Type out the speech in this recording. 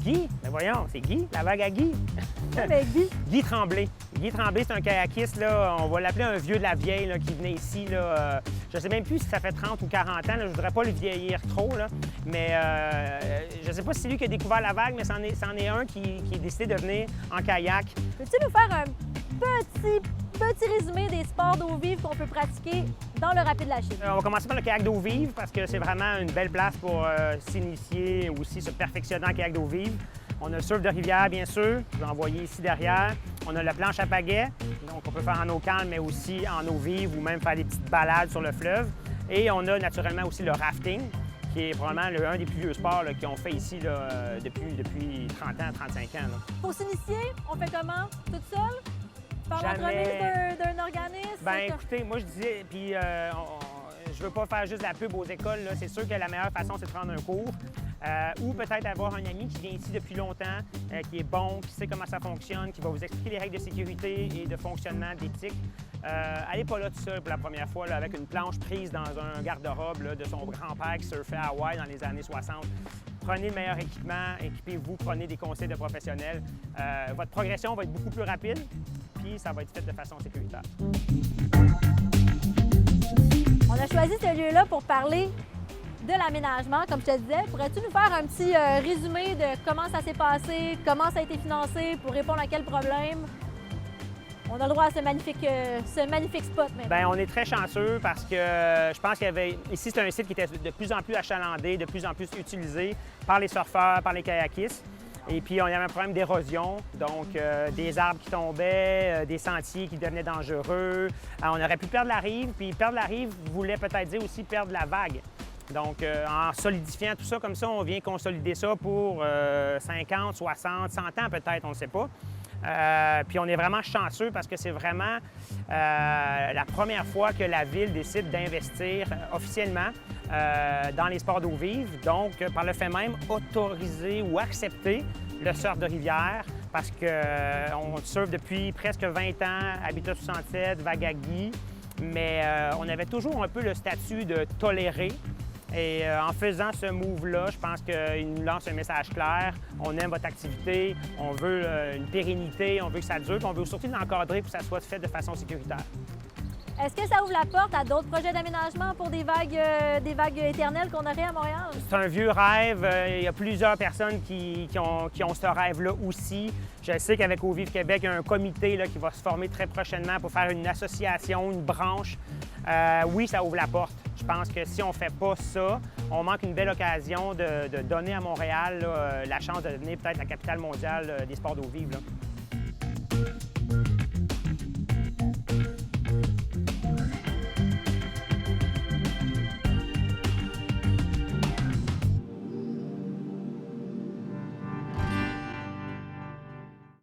Guy? Ben voyons, c'est Guy, la vague à Guy. Oui, mais Guy, Guy Tremblay. Guy Tremblay, c'est un kayakiste, là, on va l'appeler un vieux de la vieille là, qui venait ici. Là, je ne sais même plus si ça fait 30 ou 40 ans, là, je ne voudrais pas le vieillir trop, là, mais je ne sais pas si c'est lui qui a découvert la vague, mais c'en est un qui a décidé de venir en kayak. peux-tu nous faire un petit résumé des sports d'eau vive qu'on peut pratiquer dans le rapide Lachine? On va commencer par le kayak d'eau vive parce que c'est vraiment une belle place pour s'initier, aussi se perfectionner en kayak d'eau vive. On a le surf de rivière, bien sûr, je vais envoyer ici derrière. On a la planche à pagaie, donc on peut faire en eau calme, mais aussi en eau vive ou même faire des petites balades sur le fleuve. Et on a naturellement aussi le rafting, qui est probablement un des plus vieux sports qu'ils ont fait ici là, depuis 30 ans, 35 ans. Là. Pour s'initier, on fait comment? Toute seule? Par Jamais. l'entremise d'un organisme? Ben écoutez, moi je disais, puis je veux pas faire juste la pub aux écoles, là. C'est sûr que la meilleure façon, c'est de prendre un cours. Ou peut-être avoir un ami qui vient ici depuis longtemps, qui est bon, qui sait comment ça fonctionne, qui va vous expliquer les règles de sécurité et de fonctionnement, d'éthique. Allez pas là tout seul pour la première fois, là, avec une planche prise dans un garde-robe là, de son grand-père qui surfait à Hawaï dans les années 60. Prenez le meilleur équipement, équipez-vous, prenez des conseils de professionnels. Votre progression va être beaucoup plus rapide, puis ça va être fait de façon sécuritaire. On a choisi ce lieu-là pour parler de l'aménagement, comme je te disais. Pourrais-tu nous faire un petit résumé de comment ça s'est passé, comment ça a été financé, pour répondre à quel problème? On a le droit à ce magnifique spot maintenant. Bien, on est très chanceux parce que je pense qu'il y avait... Ici, c'est un site qui était de plus en plus achalandé, de plus en plus utilisé par les surfeurs, par les kayakistes. Et puis, on avait un problème d'érosion, donc des arbres qui tombaient, des sentiers qui devenaient dangereux. On aurait pu perdre la rive, puis perdre la rive voulait peut-être dire aussi perdre la vague. Donc, en solidifiant tout ça comme ça, on vient consolider ça pour 50, 60, 100 ans peut-être, on ne sait pas. Puis on est vraiment chanceux parce que c'est vraiment la première fois que la Ville décide d'investir officiellement dans les sports d'eau vive. Donc, par le fait même, autoriser ou accepter le surf de rivière parce qu'on surfe depuis presque 20 ans, Habitat 67, Vague à Guy, mais on avait toujours un peu le statut de toléré. Et en faisant ce move-là, je pense qu'il nous lance un message clair. On aime votre activité, on veut une pérennité, on veut que ça dure, puis on veut surtout l'encadrer pour que ça soit fait de façon sécuritaire. Est-ce que ça ouvre la porte à d'autres projets d'aménagement pour des vagues éternelles qu'on aurait à Montréal? C'est un vieux rêve. Il y a plusieurs personnes qui ont ce rêve-là aussi. Je sais qu'avec Eau Vive Québec, il y a un comité là, qui va se former très prochainement pour faire une association, une branche. Oui, ça ouvre la porte. Je pense que si on ne fait pas ça, on manque une belle occasion de donner à Montréal là, la chance de devenir peut-être la capitale mondiale des sports d'eau vive. Là.